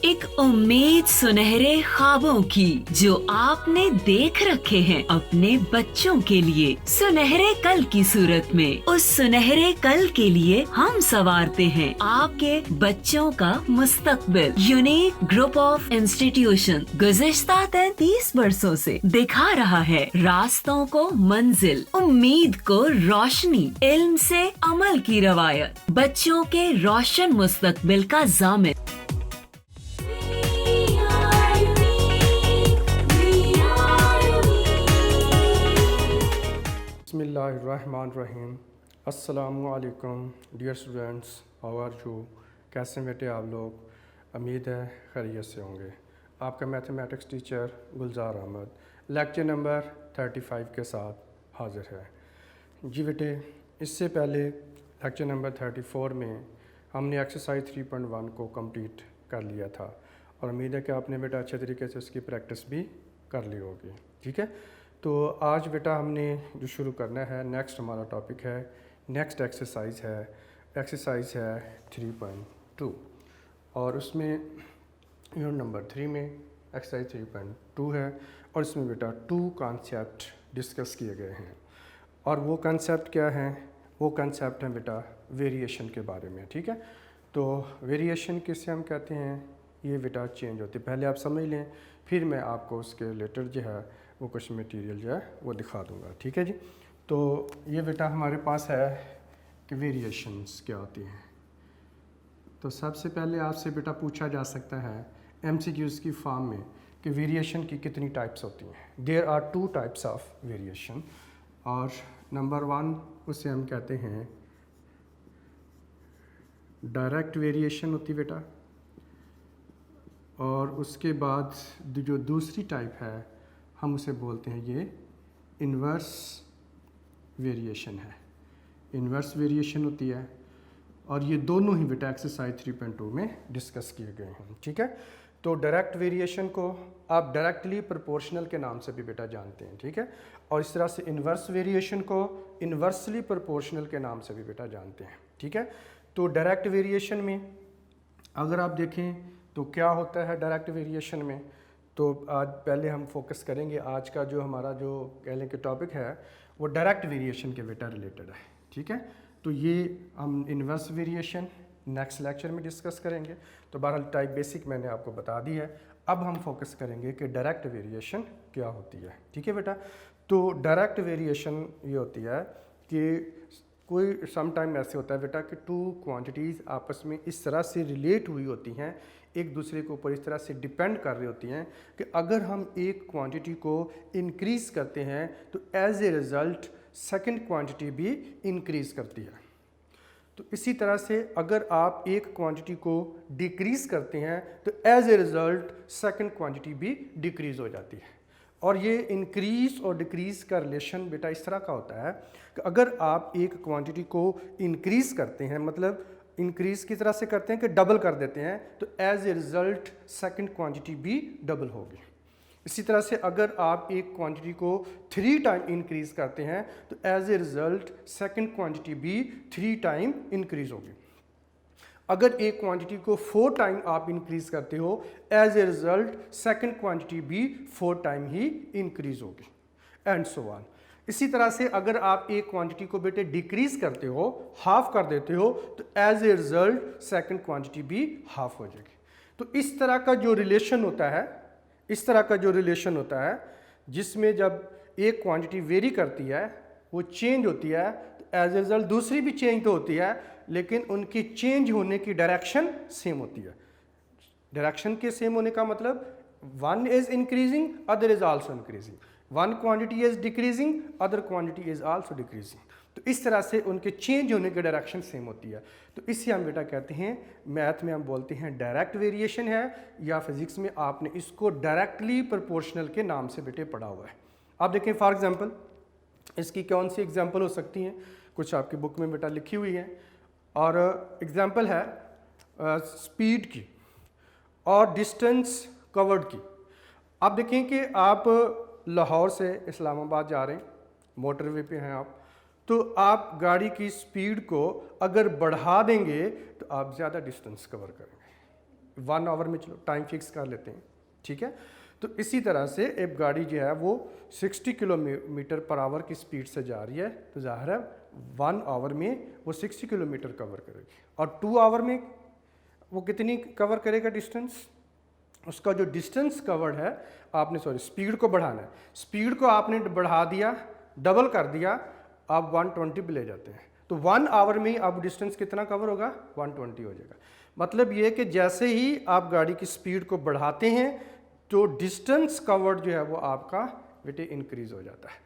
एक उम्मीद सुनहरे ख्वाबों की जो आपने देख रखे हैं अपने बच्चों के लिए, सुनहरे कल की सूरत में। उस सुनहरे कल के लिए हम संवारते हैं आपके बच्चों का मुस्तकबिल। यूनिक ग्रुप ऑफ इंस्टीट्यूशन गुज़िश्ता 33 वर्षों से दिखा रहा है रास्तों को मंजिल, उम्मीद को रोशनी, इल्म से अमल की रवायत, बच्चों के रोशन मुस्तकबिल का ज़ामिन। बिस्मिल्लाहिर्रहमानिर्रहीम। अस्सलामुअलैकुम dear students, how are you? कैसे बेटे आप लोग? उम्मीद है खैरियत से होंगे। आपका मैथमेटिक्स टीचर गुलजार अहमद लेक्चर नंबर 35 के साथ हाज़िर है। जी बेटे, इससे पहले लेक्चर नंबर 34 में हमने एक्सरसाइज 3.1 को कंप्लीट कर लिया था और उम्मीद है कि आपने बेटा अच्छे तरीके से उसकी प्रैक्टिस भी कर ली होगी। ठीक है, तो आज बेटा हमने जो शुरू करना है, नेक्स्ट हमारा टॉपिक है, नेक्स्ट एक्सरसाइज है 3.2 और उसमें यूनिट नंबर 3 में एक्सरसाइज 3.2 है और इसमें बेटा 2 कॉन्सेप्ट डिस्कस किए गए हैं। और वो कॉन्सेप्ट क्या हैं? वो कॉन्सेप्ट हैं बेटा वेरिएशन के बारे में। ठीक है, तो वेरिएशन किससे हम कहते हैं? ये बेटा चेंज होती है। पहले आप समझ लें, फिर मैं आपको उसके रिलेटेड जो है वो कुछ मटेरियल जो है वो दिखा दूंगा। ठीक है जी, तो ये बेटा हमारे पास है कि वेरिएशंस क्या होती हैं। तो सबसे पहले आपसे बेटा पूछा जा सकता है एमसीक्यूज़ की फॉर्म में कि वेरिएशन की कितनी टाइप्स होती हैं। There are 2 types of variation और नंबर 1 उसे हम कहते हैं डायरेक्ट वेरिएशन होती बेटा, और उसके बाद जो दूसरी टाइप है हम उसे बोलते हैं ये इन्वर्स वेरिएशन है। इन्वर्स वेरिएशन होती है और ये दोनों ही बेटा एक्सरसाइज 3.2 में डिस्कस किए गए हैं। ठीक है, तो डायरेक्ट वेरिएशन को आप डायरेक्टली प्रोपोर्शनल के नाम से भी बेटा जानते हैं। ठीक है, और इस तरह से इन्वर्स वेरिएशन को इन्वर्सली प्रोपोर्शनल के नाम से भी बेटा जानते हैं। ठीक है, तो डायरेक्ट वेरिएशन में अगर आप देखें तो क्या होता है डायरेक्ट वेरिएशन में, तो आज पहले हम फोकस करेंगे, आज का जो हमारा जो कह लें कि टॉपिक है वो डायरेक्ट वेरिएशन के बेटा रिलेटेड है। ठीक है, तो ये हम इन्वर्स वेरिएशन नेक्स्ट लेक्चर में डिस्कस करेंगे। तो बहरहाल टाइप बेसिक मैंने आपको बता दी है। अब हम फोकस करेंगे कि डायरेक्ट वेरिएशन क्या होती है। ठीक है बेटा, तो डायरेक्ट वेरिएशन ये होती है कि कोई सम टाइम ऐसे होता है बेटा कि 2 क्वांटिटीज़ आपस में इस तरह से रिलेट हुई होती हैं, एक दूसरे के ऊपर इस तरह से डिपेंड कर रही होती हैं कि अगर हम एक क्वांटिटी को इंक्रीज़ करते हैं तो as a result second quantity भी इंक्रीज़ करती है। तो इसी तरह से अगर आप एक क्वांटिटी को डिक्रीज़ करते हैं तो as a result second quantity भी डिक्रीज़ हो जाती है। और ये इंक्रीज़ और डिक्रीज़ का रिलेशन बेटा इस तरह का होता है कि अगर आप एक क्वांटिटी को इंक्रीज़ करते हैं, मतलब इंक्रीज़ की तरह से करते हैं कि डबल कर देते हैं, तो as a result second quantity भी डबल होगी। इसी तरह से अगर आप एक क्वांटिटी को 3 टाइम इंक्रीज़ करते हैं तो as a result second quantity भी 3 टाइम इंक्रीज़ होगी। अगर एक क्वांटिटी को 4 टाइम आप इंक्रीज़ करते हो, as a result second quantity भी 4 टाइम ही इंक्रीज़ होगी, एंड सो ऑन। इसी तरह से अगर आप एक क्वांटिटी को बेटे डिक्रीज़ करते हो, हाफ कर देते हो, तो as a result second quantity भी हाफ हो जाएगी। तो इस तरह का जो रिलेशन होता है, जिसमें जब एक क्वांटिटी वेरी करती है, वो चेंज होती है, तो एज ए रिज़ल्ट दूसरी भी चेंज तो होती है, लेकिन उनकी चेंज होने की डायरेक्शन सेम होती है। डायरेक्शन के सेम होने का मतलब one is increasing, other is also increasing, one quantity is decreasing, other quantity is also decreasing. तो इस तरह से उनके चेंज होने की डायरेक्शन सेम होती है। तो इससे हम बेटा कहते हैं, मैथ में हम बोलते हैं डायरेक्ट वेरिएशन है, या फिजिक्स में आपने इसको डायरेक्टली प्रोपोर्शनल के नाम से बेटे पढ़ा हुआ है। आप देखें फॉर एग्जांपल, इसकी कौन सी एग्जांपल हो सकती हैं, कुछ आपकी बुक में बेटा लिखी हुई है। और एग्जांपल है स्पीड की और डिस्टेंस कवर्ड की। आप देखें कि आप लाहौर से इस्लामाबाद जा रहे हैं, मोटरवे पे हैं आप, तो आप गाड़ी की स्पीड को अगर बढ़ा देंगे तो आप ज़्यादा डिस्टेंस कवर करेंगे। 1 आवर में चलो टाइम फिक्स कर लेते हैं, ठीक है। तो इसी तरह से एक गाड़ी जो है वो 60 किलोमीटर पर आवर की स्पीड से जा रही है, तो ज़ाहिर है 1 आवर में वो 60 किलोमीटर कवर करेगी, और 2 आवर में वो कितनी कवर करेगा डिस्टेंस। उसका जो डिस्टेंस कवर्ड है आपने स्पीड को बढ़ाना है, स्पीड को आपने बढ़ा दिया, डबल कर दिया, आप 120 पे ले जाते हैं, तो 1 आवर में अब डिस्टेंस कितना कवर होगा, 120 हो जाएगा। मतलब ये कि जैसे ही आप गाड़ी की स्पीड को बढ़ाते हैं तो डिस्टेंस कवर्ड जो है वो आपका बेटे इंक्रीज हो जाता है।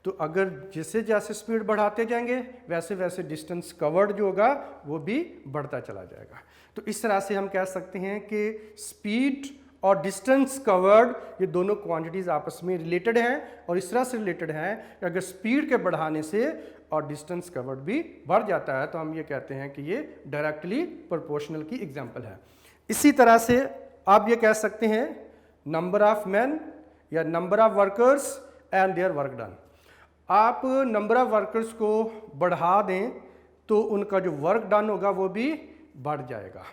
तो अगर जैसे जैसे स्पीड बढ़ाते जाएंगे वैसे वैसे डिस्टेंस कवर्ड जो होगा वो भी बढ़ता चला जाएगा। तो इस तरह से हम कह सकते हैं कि स्पीड और डिस्टेंस कवर्ड ये दोनों क्वांटिटीज़ आपस में रिलेटेड हैं, और इस तरह से रिलेटेड हैं कि अगर स्पीड के बढ़ाने से और डिस्टेंस कवर्ड भी बढ़ जाता है तो हम ये कहते हैं कि ये डायरेक्टली प्रोपोर्शनल की एग्जांपल है। इसी तरह से आप ये कह सकते हैं नंबर ऑफ मैन या number of workers and their work done. आप नंबर ऑफ वर्कर्स को बढ़ा दें तो उनका जो वर्क डन होगा वो भी बढ़ जाएगा।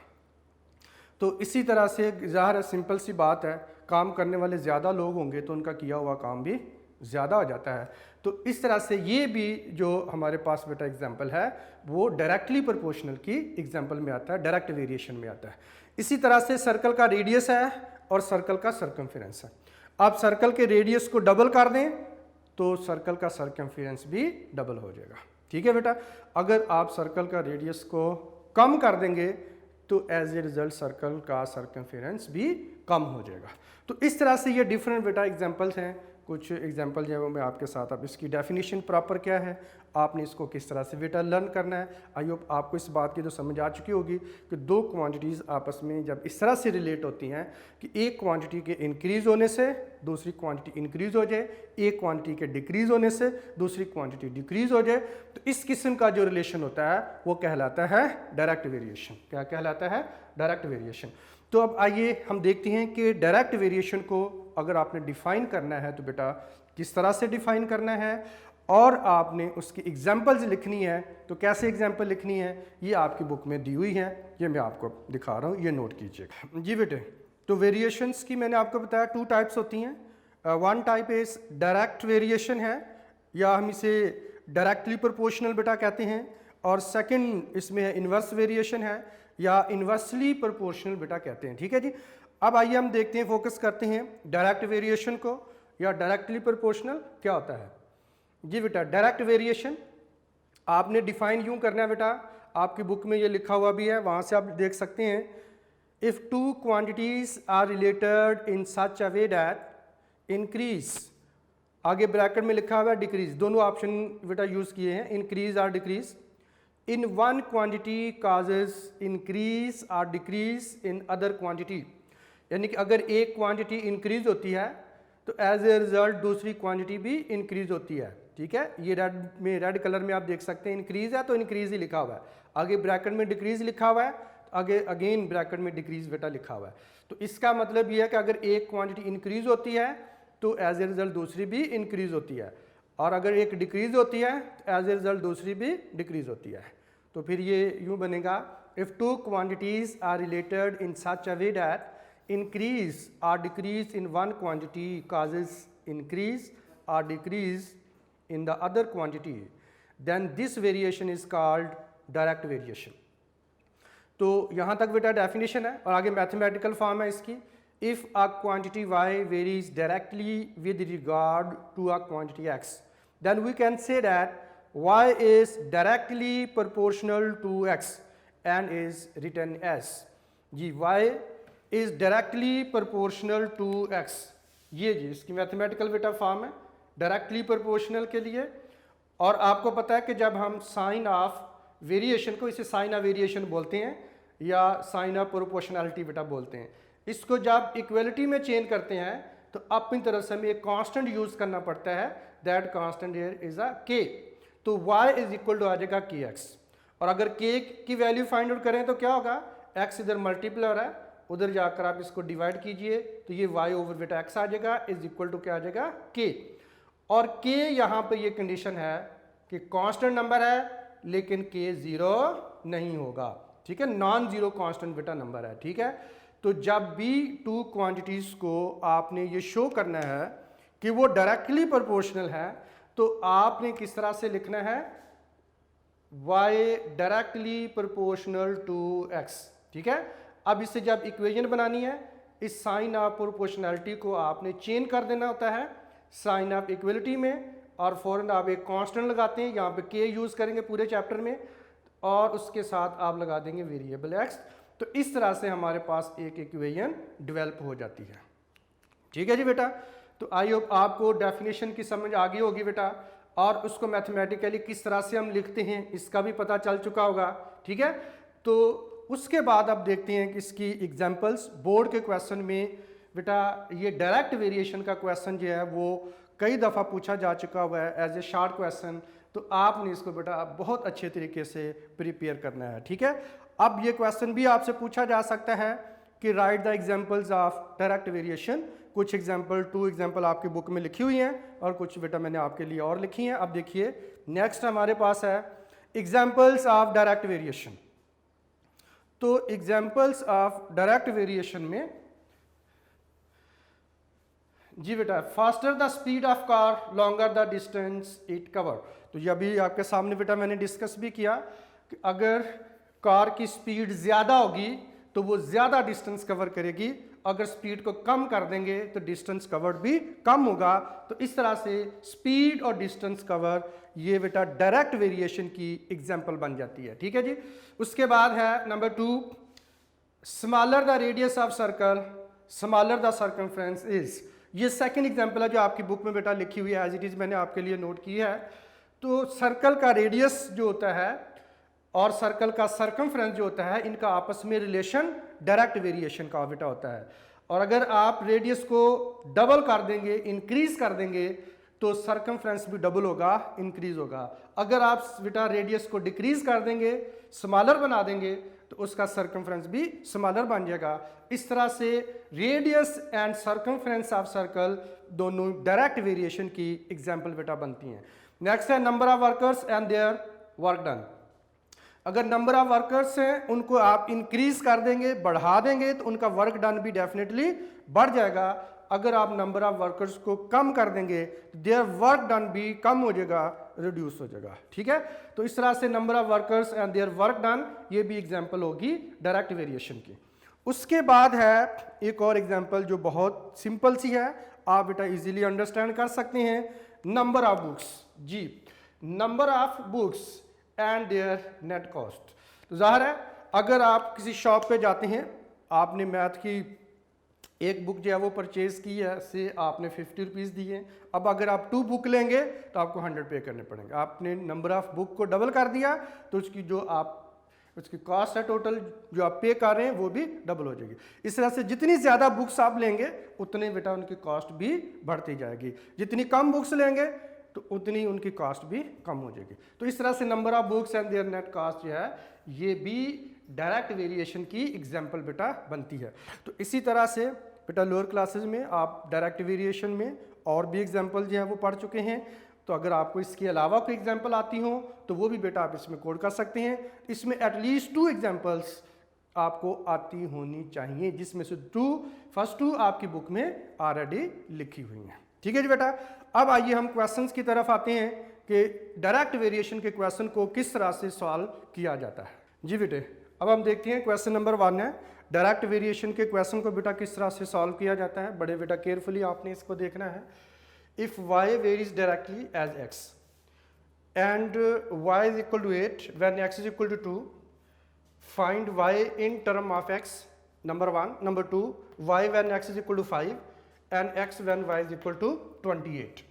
तो इसी तरह से ज़ाहिर है सिंपल सी बात है, काम करने वाले ज़्यादा लोग होंगे तो उनका किया हुआ काम भी ज़्यादा हो जाता है। तो इस तरह से ये भी जो हमारे पास बेटा एग्जांपल है वो डायरेक्टली प्रोपोर्शनल की एग्जांपल में आता है, डायरेक्ट वेरिएशन में आता है। इसी तरह से सर्कल का रेडियस है और सर्कल का सर्कमफेरेंस है। आप सर्कल के रेडियस को डबल कर दें तो सर्कल का सर्कमफेरेंस भी डबल हो जाएगा, ठीक है बेटा। अगर आप सर्कल का रेडियस को कम कर देंगे तो एज ए रिजल्ट सर्कल का सर्कमफेरेंस भी कम हो जाएगा। तो इस तरह से ये डिफरेंट बेटा एग्जांपल्स हैं। कुछ एग्जांपल जो है वो मैं आपके साथ, अब इसकी डेफिनेशन प्रॉपर क्या है, आपने इसको किस तरह से बेटा लर्न करना है। आई होप आपको इस बात की तो समझ आ चुकी होगी कि दो क्वांटिटीज़ आपस में जब इस तरह से रिलेट होती हैं कि एक क्वांटिटी के इंक्रीज़ होने से दूसरी क्वांटिटी इंक्रीज़ हो जाए, एक क्वांटिटी के डिक्रीज़ होने से दूसरी क्वांटिटी डिक्रीज़ हो जाए, तो इस किस्म का जो रिलेशन होता है वो कहलाता है डायरेक्ट वेरिएशन। क्या कहलाता है? Direct variation. तो अब आइए हम देखते हैं कि डायरेक्ट वेरिएशन को अगर आपने डिफ़ाइन करना है तो बेटा किस तरह से डिफ़ाइन करना है, और आपने उसकी एग्जांपल्स लिखनी है तो कैसे एग्जांपल लिखनी है ये आपकी बुक में दी हुई है, ये मैं आपको दिखा रहा हूँ, ये नोट कीजिएगा जी बेटे। तो वेरिएशंस की मैंने आपको बताया 2 टाइप्स होती हैं। One type is direct variation है या हम इसे डायरेक्टली प्रोपोर्शनल बेटा कहते हैं, और सेकंड इसमें इन्वर्स वेरिएशन है या इन्वर्सली प्रोपोर्शनल बेटा कहते हैं, ठीक है जी। अब आइए हम देखते हैं, फोकस करते हैं डायरेक्ट वेरिएशन को या डायरेक्टली प्रोपोर्शनल क्या होता है जी बेटा। डायरेक्ट वेरिएशन आपने डिफाइन यूं करना है बेटा, आपकी बुक में ये लिखा हुआ भी है, वहां से आप देख सकते हैं। If two quantities are related in such a way that increase, आगे ब्रैकेट में लिखा हुआ है डिक्रीज, दोनों ऑप्शन बेटा यूज किए हैं, इंक्रीज और decrease. In one quantity causes increase और डिक्रीज इन अदर क्वांटिटी, यानी कि अगर एक क्वांटिटी इंक्रीज होती है तो एज ए रिजल्ट दूसरी क्वांटिटी भी इंक्रीज होती है, ठीक है। ये रेड कलर में आप देख सकते हैं इंक्रीज है तो इंक्रीज ही लिखा हुआ है, आगे ब्रैकेट में डिक्रीज लिखा हुआ है, आगे अगेन ब्रैकेट में डिक्रीज बेटा लिखा हुआ है। तो इसका मतलब ये है कि अगर एक क्वांटिटी इंक्रीज होती है तो एज ए रिजल्ट दूसरी भी इंक्रीज होती है, और अगर एक डिक्रीज होती है तो एज ए रिजल्ट दूसरी भी डिक्रीज होती है। तो फिर ये यूँ बनेगा, if two quantities are related in such a way that increase or decrease in one quantity causes increase or decrease in the other quantity, then this variation is called direct variation. तो यहाँ तक बेटा definition है, और आगे mathematical form है इसकी। If a quantity y varies directly with regard to a quantity x, then we can say that y is directly proportional to x and is written as जी y is directly proportional to x, ये जी इसकी mathematical बेटा form है directly proportional के लिए। और आपको पता है कि जब हम साइन ऑफ वेरिएशन को, इसे साइन ऑफ वेरिएशन बोलते हैं या साइन ऑफ प्रोपोर्शनैलिटी बेटा बोलते हैं, इसको जब इक्वलिटी में चेंज करते हैं तो अपनी तरफ से हमें एक कांस्टेंट यूज करना पड़ता है, that constant here is a के। तो y इज इक्वल टू आ जाएगा के एक्स, और अगर k की वैल्यू फाइंड आउट करें तो क्या होगा, x इधर मल्टीप्लाई हो रहा है, उधर जाकर आप इसको डिवाइड कीजिए तो ये y ओवर बेटा x आ जाएगा इज इक्वल टू क्या आ जाएगा k। और k यहाँ पे ये कंडीशन है कि कांस्टेंट नंबर है लेकिन k 0 नहीं होगा, ठीक है, नॉन जीरो कांस्टेंट बेटा नंबर है, ठीक है। तो जब भी टू क्वांटिटीज़ को आपने ये शो करना है कि वो डायरेक्टली प्रोपोर्शनल है, तो आपने किस तरह से लिखना है, y directly proportional to x, ठीक है। अब इससे जब इक्वेशन बनानी है, इस साइन ऑफ प्रोपोर्शनैलिटी को आपने चेंज कर देना होता है साइन ऑफ इक्वलिटी में, और फौरन आप एक कांस्टेंट लगाते हैं, यहाँ पे k यूज़ करेंगे पूरे चैप्टर में, और उसके साथ आप लगा देंगे वेरिएबल x। तो इस तरह से हमारे पास एक इक्वेशन डेवलप हो जाती है, ठीक है जी बेटा। तो आई होप आपको डेफिनेशन की समझ आ गई होगी बेटा, और उसको मैथमेटिकली किस तरह से हम लिखते हैं इसका भी पता चल चुका होगा, ठीक है। तो उसके बाद अब देखते हैं कि इसकी एग्जांपल्स। बोर्ड के क्वेश्चन में बेटा ये डायरेक्ट वेरिएशन का क्वेश्चन जो है वो कई दफ़ा पूछा जा चुका हुआ है एज ए शॉर्ट क्वेश्चन, तो आपने इसको बेटा बहुत अच्छे तरीके से प्रिपेयर करना है, ठीक है। अब ये क्वेश्चन भी आपसे पूछा जा सकता है कि right the examples of direct variation. कुछ एग्जांपल, 2 एग्जांपल आपकी बुक में लिखी हुई हैं और कुछ बेटा मैंने आपके लिए और लिखी हैं। अब देखिए नेक्स्ट हमारे पास है एग्जांपल्स ऑफ डायरेक्ट वेरिएशन। तो एग्जांपल्स ऑफ डायरेक्ट वेरिएशन में जी बेटा, faster the speed of car longer the distance it cover. तो ये अभी आपके सामने बेटा मैंने डिस्कस भी किया कि अगर कार की स्पीड ज़्यादा होगी तो वो ज़्यादा डिस्टेंस कवर करेगी, अगर स्पीड को कम कर देंगे तो डिस्टेंस कवर्ड भी कम होगा। तो इस तरह से स्पीड और डिस्टेंस कवर ये बेटा डायरेक्ट वेरिएशन की एग्जांपल बन जाती है, ठीक है जी। उसके बाद है number 2, smaller the radius of circle smaller the circumference is. ये सेकंड एग्जांपल है जो आपकी बुक में बेटा लिखी हुई है, एज इट इज़ मैंने आपके लिए नोट की है। तो सर्कल का रेडियस जो होता है और सर्कल का सर्कमफ्रेंस जो होता है, इनका आपस में रिलेशन डायरेक्ट वेरिएशन का बेटा होता है। और अगर आप रेडियस को डबल कर देंगे, इंक्रीज कर देंगे, तो सर्कमफ्रेंस भी डबल होगा, इंक्रीज होगा। अगर आप बेटा रेडियस को डिक्रीज कर देंगे, स्मॉलर बना देंगे, तो उसका सर्कमफ्रेंस भी स्मॉलर बन जाएगा। इस तरह से radius and circumference of circle दोनों डायरेक्ट वेरिएशन की एग्जांपल बेटा बनती हैं। नेक्स्ट है number of workers and their work done. अगर नंबर ऑफ वर्कर्स हैं उनको आप इंक्रीज कर देंगे, बढ़ा देंगे, तो उनका वर्क डन भी डेफिनेटली बढ़ जाएगा। अगर आप नंबर ऑफ वर्कर्स को कम कर देंगे तो देयर वर्क डन भी कम हो जाएगा, रिड्यूस हो जाएगा, ठीक है। तो इस तरह से number of workers and their work done ये भी एग्जांपल होगी डायरेक्ट वेरिएशन की। उसके बाद है एक और एग्जांपल जो बहुत सिंपल सी है, आप बेटा इजीली अंडरस्टैंड कर सकते हैं, नंबर ऑफ बुक्स। जी, number of books and their net cost. तो जाहिर है अगर आप किसी शॉप पे जाते हैं, आपने मैथ की एक बुक जो है वो परचेज की है, से आपने 50 रुपीज़ दिए। अब अगर आप 2 बुक लेंगे तो आपको 100 पे करने पड़ेंगे। आपने नंबर ऑफ बुक को डबल कर दिया तो उसकी जो आप उसकी कॉस्ट है टोटल जो आप पे कर रहे हैं वो भी डबल हो जाएगी। इस तरह से जितनी ज़्यादा बुक्स आप लेंगे उतने बेटा उनकी कॉस्ट भी बढ़ती जाएगी, जितनी कम बुक्स लेंगे तो उतनी उनकी कॉस्ट भी कम हो जाएगी। तो इस तरह से number of books and their net cost जो है ये भी डायरेक्ट वेरिएशन की एग्जांपल बेटा बनती है। तो इसी तरह से बेटा लोअर क्लासेस में आप डायरेक्ट वेरिएशन में और भी एग्जांपल जो है वो पढ़ चुके हैं। तो अगर आपको इसके अलावा कोई एग्जांपल आती हो तो वो भी बेटा आप इसमें कोड कर सकते हैं। इसमें एटलीस्ट 2 एग्जांपल्स आपको आती होनी चाहिए, जिसमें से फर्स्ट 2 आपकी बुक में ऑलरेडी लिखी हुई हैं, ठीक है जी बेटा। अब आइए हम क्वेश्चंस की तरफ आते हैं कि डायरेक्ट वेरिएशन के क्वेश्चन को किस तरह से सॉल्व किया जाता है। जी बेटे, अब हम देखते हैं क्वेश्चन नंबर 1 है, डायरेक्ट वेरिएशन के क्वेश्चन को बेटा किस तरह से सॉल्व किया जाता है। बड़े बेटा केयरफुली आपने इसको देखना है। If y varies directly as x and y is equal to 8 when x is equal to 2, find y in term of x, number 1। Number 2, y when x is equal to 5 and x when y is equal to 28।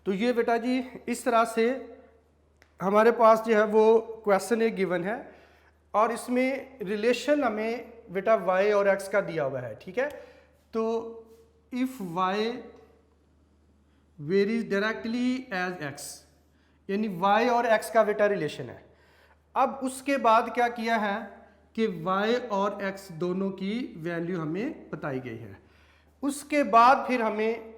तो ये बेटा जी इस तरह से हमारे पास जो है वो क्वेश्चन एक गिवन है और इसमें रिलेशन हमें बेटा y और x का दिया हुआ है, ठीक है। तो if y varies directly as x, यानी y और x का बेटा रिलेशन है। अब उसके बाद क्या किया है कि y और x दोनों की वैल्यू हमें बताई गई है। उसके बाद फिर हमें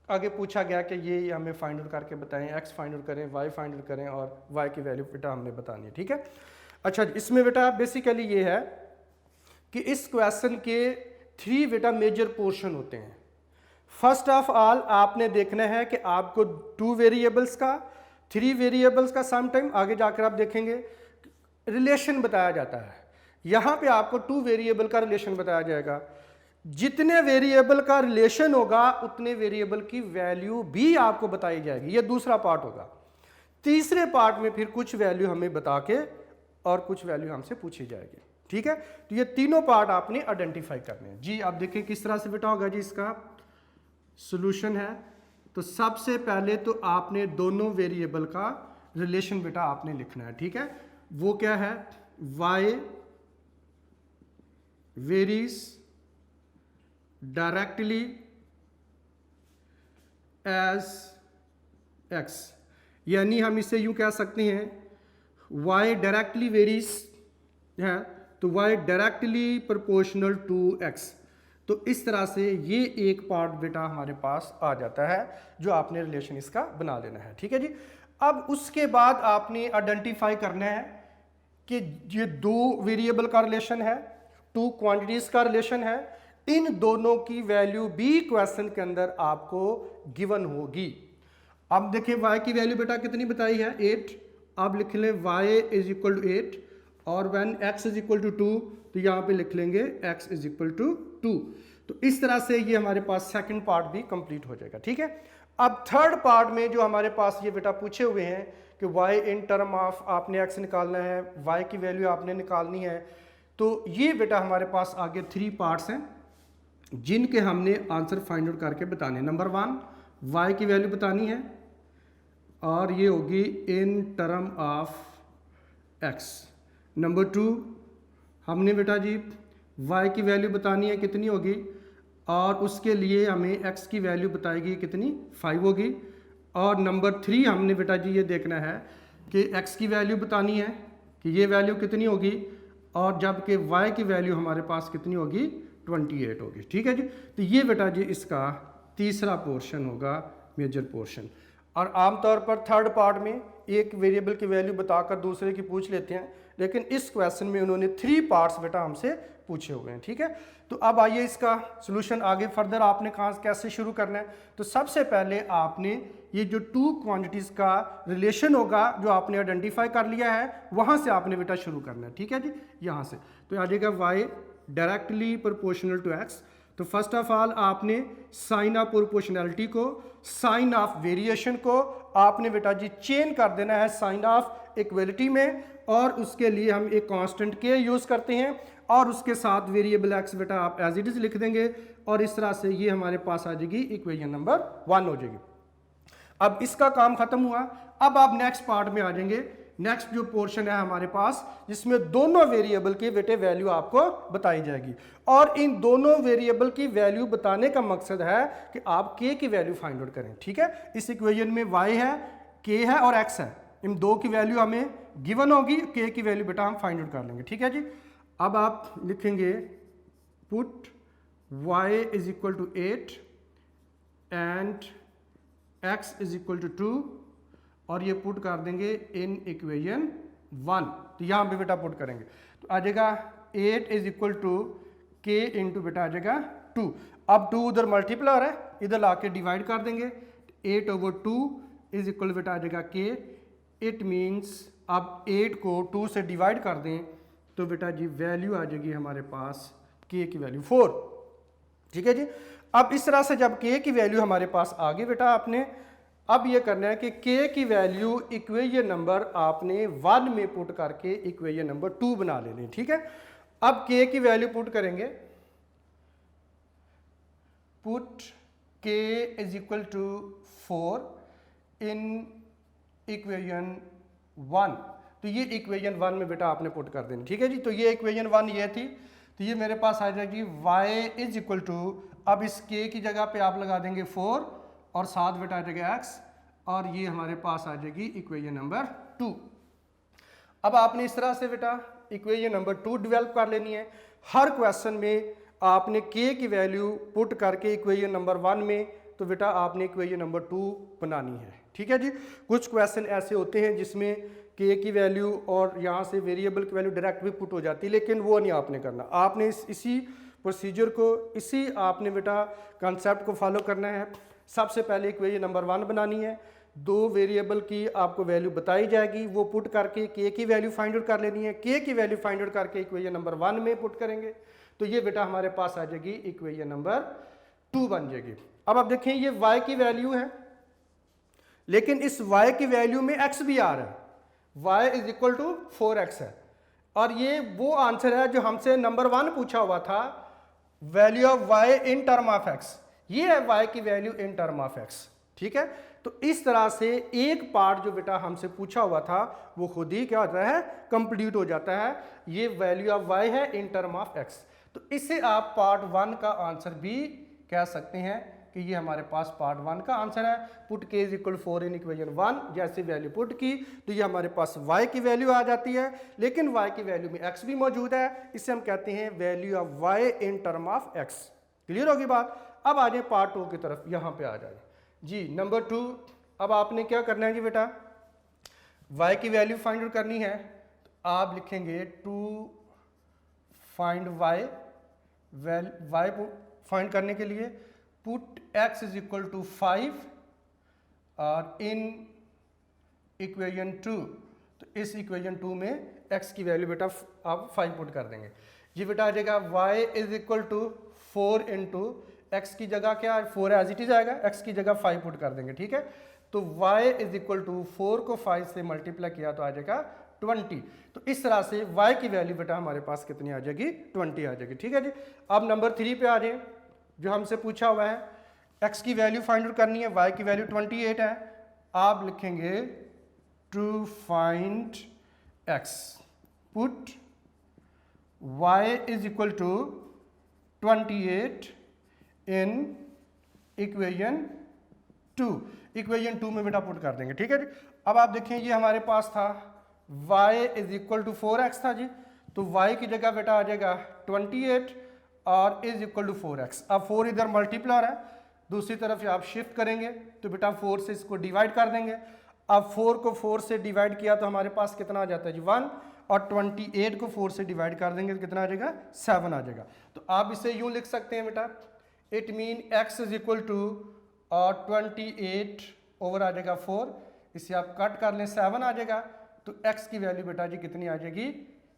आगे पूछा गया कि ये हमें फाइंड आउट करके बताएं, x फाइंड आउट करें, y फाइंड आउट करें और y की वैल्यू बेटा हमने बतानी है, ठीक है। अच्छा, इसमें बेटा बेसिकली ये है कि इस क्वेश्चन के 3 बेटा मेजर पोर्शन होते हैं। फर्स्ट ऑफ ऑल आपने देखना है कि आपको 2 वेरिएबल्स का 3 वेरिएबल्स का सम टाइम आगे जाकर आप देखेंगे रिलेशन बताया जाता है। यहाँ पे आपको 2 वेरिएबल का रिलेशन बताया जाएगा। जितने वेरिएबल का रिलेशन होगा उतने वेरिएबल की वैल्यू भी आपको बताई जाएगी। ये दूसरा पार्ट होगा। तीसरे पार्ट में फिर कुछ वैल्यू हमें बता के और कुछ वैल्यू हमसे पूछी जाएगी। ठीक है, तो ये तीनों पार्ट आपने आइडेंटिफाई करने हैं। जी आप देखें किस तरह से बेटा होगा जी इसका सॉल्यूशन है। तो सबसे पहले तो आपने दोनों वेरिएबल का रिलेशन बेटा आपने लिखना है। ठीक है, वो क्या है, y varies directly as x, यानी हम इसे यूं कह सकते हैं y डायरेक्टली वेरीज है तो y directly proportional to x। तो इस तरह से ये एक पार्ट बेटा हमारे पास आ जाता है जो आपने रिलेशन इसका बना लेना है। ठीक है जी, अब उसके बाद आपने आइडेंटिफाई करना है कि ये 2 वेरिएबल का रिलेशन है, 2 क्वांटिटीज का रिलेशन है, इन दोनों की वैल्यू भी क्वेश्चन के अंदर आपको गिवन होगी। अब देखिए y की वैल्यू बेटा कितनी बताई है 8। अब लिख लें y इज इक्वल टू 8 और when x is equal to 2 तो यहाँ पे लिख लेंगे x इज इक्वल टू 2। तो इस तरह से ये हमारे पास सेकंड पार्ट भी कंप्लीट हो जाएगा। ठीक है, अब थर्ड पार्ट में जो हमारे पास ये बेटा पूछे हुए हैं कि y इन टर्म ऑफ आपने x निकालना है, y की वैल्यू आपने निकालनी है। तो ये बेटा हमारे पास आगे 3 पार्ट्स हैं जिनके हमने आंसर फाइंड आउट करके बताने। नंबर 1 y की वैल्यू बतानी है और ये होगी इन टर्म ऑफ x। नंबर 2 हमने बेटा जी y की वैल्यू बतानी है कितनी होगी और उसके लिए हमें x की वैल्यू बताएगी कितनी 5 होगी। और नंबर 3 हमने बेटा जी ये देखना है कि x की वैल्यू बतानी है कि ये वैल्यू कितनी होगी और जबकि y की वैल्यू हमारे पास कितनी होगी 28 होगी। ठीक है जी, तो ये बेटा जी इसका तीसरा पोर्शन होगा मेजर पोर्शन। और आमतौर पर थर्ड पार्ट में एक वेरिएबल की वैल्यू बताकर दूसरे की पूछ लेते हैं, लेकिन इस क्वेश्चन में उन्होंने 3 पार्ट्स बेटा हमसे पूछे हुए हैं। ठीक है, तो अब आइए इसका सॉल्यूशन आगे फर्दर आपने कहाँ कैसे शुरू करना है। तो सबसे पहले आपने ये जो 2 क्वांटिटीज़ का रिलेशन होगा जो आपने आइडेंटिफाई कर लिया है वहाँ से आपने बेटा शुरू करना है। ठीक है जी, यहाँ से तो आ जाएगा y directly proportional to x। तो फर्स्ट ऑफ ऑल आपने साइन ऑफ प्रोपोर्शनैलिटी को, साइन ऑफ वेरिएशन को आपने बेटा जी चेंज कर देना है साइन ऑफ इक्वलिटी में, और उसके लिए हम एक कांस्टेंट k यूज़ करते हैं और उसके साथ वेरिएबल x बेटा आप एज इट इज़ लिख देंगे और इस तरह से ये हमारे पास आ जाएगी इक्वेशन नंबर 1 हो जाएगी। अब इसका काम खत्म हुआ। अब आप नेक्स्ट पार्ट में आ जाएंगे। नेक्स्ट जो पोर्शन है हमारे पास जिसमें दोनों वेरिएबल की बेटे वैल्यू आपको बताई जाएगी और इन दोनों वेरिएबल की वैल्यू बताने का मकसद है कि आप k की वैल्यू फाइंड आउट करें। ठीक है, इस इक्वेशन में y है, k है और x है, इन दो की वैल्यू हमें गिवन होगी, k की वैल्यू बेटा हम फाइंड आउट कर लेंगे। ठीक है जी, अब आप लिखेंगे put y is equal to 8 and x is equal to 2 और ये पुट कर देंगे इन इक्वेशन 1। तो यहाँ पे बेटा पुट करेंगे तो आ जाएगा 8 is equal to k into बेटा आ जाएगा 2। अब 2 उधर मल्टीप्लाई है, इधर लाके डिवाइड कर देंगे। 8/2 इज इक्वल बेटा आ जाएगा k। इट मीन्स अब 8 को 2 से डिवाइड कर दें तो बेटा जी वैल्यू आ जाएगी हमारे पास k की वैल्यू 4। ठीक है जी, अब इस तरह से जब k की वैल्यू हमारे पास आ गई बेटा आपने अब ये करना है कि k की वैल्यू इक्वेशन नंबर आपने 1 में पुट करके इक्वेशन नंबर 2 बना लेनी। ठीक है, अब k की वैल्यू पुट करेंगे, put k is equal to 4 in equation 1। तो ये इक्वेशन 1 में बेटा आपने पुट कर देनी। ठीक है जी, तो ये इक्वेशन 1 ये थी, तो ये मेरे पास आ जाएगी y इज इक्वल टू, अब इस k की जगह पे आप लगा देंगे 4 और साथ बेटा आ जाएगा x और ये हमारे पास आ जाएगी इक्वेशन नंबर 2। अब आपने इस तरह से बेटा इक्वेशन नंबर 2 डेवलप कर लेनी है। हर क्वेश्चन में आपने k की वैल्यू पुट करके इक्वेशन नंबर 1 में तो बेटा आपने इक्वेशन नंबर 2 बनानी है। ठीक है जी, कुछ क्वेश्चन ऐसे होते हैं जिसमें के की वैल्यू और यहाँ से वेरिएबल की वैल्यू डायरेक्ट भी पुट हो जाती है, लेकिन वो नहीं आपने करना। आपने इसी प्रोसीजर को, इसी आपने बेटा कंसेप्ट को फॉलो करना है। सबसे पहले इक्वेशन नंबर 1 बनानी है, 2 वेरिएबल की आपको वैल्यू बताई जाएगी, वो पुट करके के की वैल्यू फाइंड आउट कर लेनी है, के की वैल्यू फाइंड आउट करके इक्वेशन नंबर 1 में पुट करेंगे, तो ये बेटा हमारे पास आ जाएगी इक्वेशन नंबर 2 बन जाएगी। अब आप देखें ये y की वैल्यू है, लेकिन इस y की वैल्यू में x भी आ रहा है, y is equal to 4x है, और ये वो आंसर है जो हमसे नंबर 1 पूछा हुआ था, value of y in term of x, ये है y की value in term of x। ठीक है, तो इस तरह से एक पार्ट जो बेटा हमसे पूछा हुआ था वो खुद ही क्या होता है, कंप्लीट हो जाता है। ये वैल्यू ऑफ y है इन टर्म ऑफ x, तो इसे आप पार्ट 1 का आंसर भी कह सकते हैं कि ये हमारे पास पार्ट 1 का आंसर है। Put k is equal 4 in equation 1, जैसे वैल्यू पुट की तो ये हमारे पास y की वैल्यू आ जाती है, लेकिन y की वैल्यू में x भी मौजूद है, इसे हम कहते हैं value of y in term of x। Clear होगी बात। अब आ जाए पार्ट 2 की तरफ, यहाँ पे आ जाए जी। नंबर 2, अब आपने क्या करना है जी बेटा, y की वैल्यू फाइंड आउट करनी है, तो आप लिखेंगे to find y, y find करने के लिए put x is equal to 5 और इन इक्वेशन 2, तो इस इक्वेशन 2 में x की वैल्यू बेटा आप 5 पुट कर देंगे। ये बेटा आ जाएगा y is equal to 4 into x की जगह क्या है 4 एज इट इज आएगा, x की जगह 5 पुट कर देंगे। ठीक है, तो y इज इक्वल टू 4 को 5 से मल्टीप्लाई किया तो आ जाएगा 20। तो इस तरह से y की वैल्यू बेटा हमारे पास कितनी आ जाएगी, 20 आ जाएगी। ठीक है जी। अब नंबर 3 पे आ जाए, जो हमसे पूछा हुआ है x की वैल्यू फाइंड आउट करनी है, y की वैल्यू 28 है, आप लिखेंगे to find x put y is equal to 28 in equation 2, equation 2 में बेटा पुट कर देंगे। ठीक है जी। अब आप देखें ये हमारे पास था y is equal to 4x था जी, तो y की जगह बेटा आ जाएगा 28 और इज इक्वल टू 4x। अब 4 इधर मल्टीप्लायर है, दूसरी तरफ आप शिफ्ट करेंगे तो बेटा 4 से इसको डिवाइड कर देंगे। अब 4 को 4 से डिवाइड किया तो हमारे पास कितना आ जाता है जी 1, और 28 को 4 से डिवाइड कर देंगे तो कितना आ जाएगा 7 आ जाएगा। तो आप इसे यूं लिख सकते हैं बेटा, it mean x is equal to और 28 ओवर आ जाएगा 4, इसे आप कट कर लें 7 आ जाएगा, तो x की वैल्यू बेटा जी कितनी आ जाएगी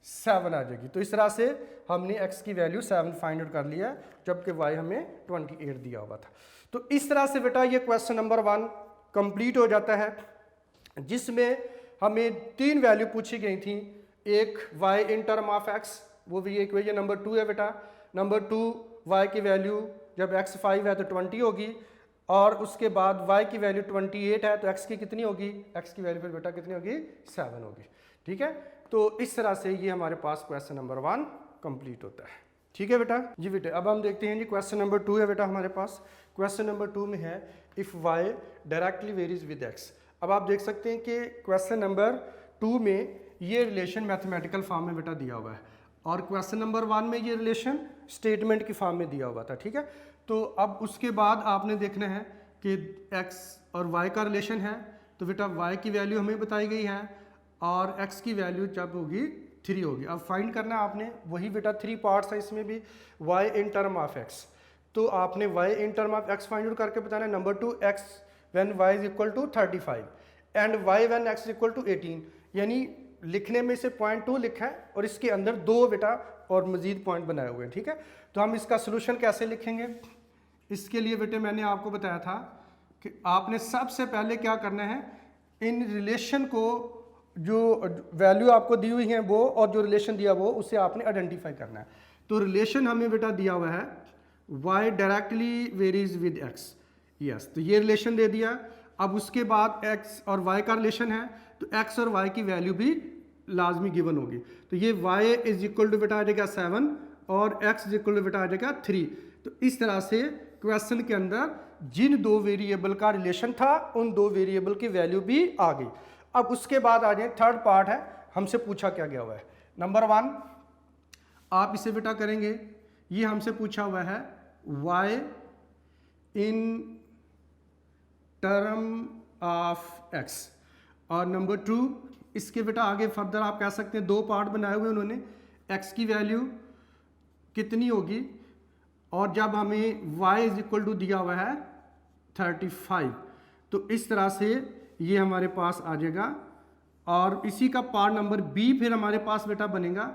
7 आ जाएगी। तो इस तरह से हमने x की वैल्यू 7 फाइंड आउट कर लिया, जबकि y हमें 28 दिया हुआ था। तो इस तरह से बेटा ये क्वेश्चन नंबर 1 कंप्लीट हो जाता है, जिसमें हमें 3 वैल्यू पूछी गई थी, एक y in term of x, वो भी इक्वेशन नंबर 2 है बेटा। नंबर 2 y की वैल्यू जब x 5 है तो 20 होगी, और उसके बाद y की वैल्यू 28 है तो x की कितनी होगी, x की वैल्यू फिर बेटा कितनी होगी 7 होगी। ठीक है, तो इस तरह से ये हमारे पास क्वेश्चन नंबर 1 कंप्लीट होता है। ठीक है बेटा जी। बेटा अब हम देखते हैं जी क्वेश्चन नंबर 2 है बेटा हमारे पास। क्वेश्चन नंबर 2 में है if y directly varies with x। अब आप देख सकते हैं कि क्वेश्चन नंबर 2 में ये रिलेशन मैथमेटिकल फॉर्म में बेटा दिया हुआ है, और क्वेश्चन नंबर 1 में ये रिलेशन स्टेटमेंट की फॉर्म में दिया हुआ था। ठीक है, तो अब उसके बाद आपने देखना है कि x और y का रिलेशन है, तो बेटा y की वैल्यू हमें बताई गई है और x की वैल्यू जब होगी 3 होगी। अब फाइंड करना है आपने, वही बेटा 3 पार्ट्स है इसमें भी, y in term of x, तो आपने y in term of x find out करके बताना है। Number 2 x when y is equal to 35 and y when x is equal to 18, यानी लिखने में से पॉइंट 2 लिखा है और इसके अंदर 2 बेटा और मजीद पॉइंट बनाए हुए हैं। ठीक है, तो हम इसका सोल्यूशन कैसे लिखेंगे, इसके लिए बेटे मैंने आपको बताया था कि आपने सबसे पहले क्या करना है, इन रिलेशन को, जो वैल्यू आपको दी हुई है वो और जो रिलेशन दिया वो, उसे आपने आइडेंटिफाई करना है। तो रिलेशन हमें बेटा दिया हुआ है y directly varies with x, yes, तो ये रिलेशन दे दिया। अब उसके बाद x और y का रिलेशन है, तो x और y की वैल्यू भी लाजमी गिवन होगी, तो ये y इज इक्वल टू बेटा आ जाएगा 7 और x इज इक्वल टू बेटा आ जाएगा 3। तो इस तरह से क्वेश्चन के अंदर जिन 2 वेरिएबल का रिलेशन था उन 2 वेरिएबल की वैल्यू भी आ गई। अब उसके बाद आ जाए थर्ड पार्ट है, हमसे पूछा क्या गया हुआ है। नंबर 1 आप इसे बेटा करेंगे, ये हमसे पूछा हुआ है y in term of x, और नंबर 2 इसके बेटा आगे फर्दर आप कह सकते हैं 2 पार्ट बनाए हुए उन्होंने, x की वैल्यू कितनी होगी और जब हमें y इज इक्वल टू दिया हुआ है 35, तो इस तरह से ये हमारे पास आ जाएगा। और इसी का पार्ट नंबर बी फिर हमारे पास बेटा बनेगा,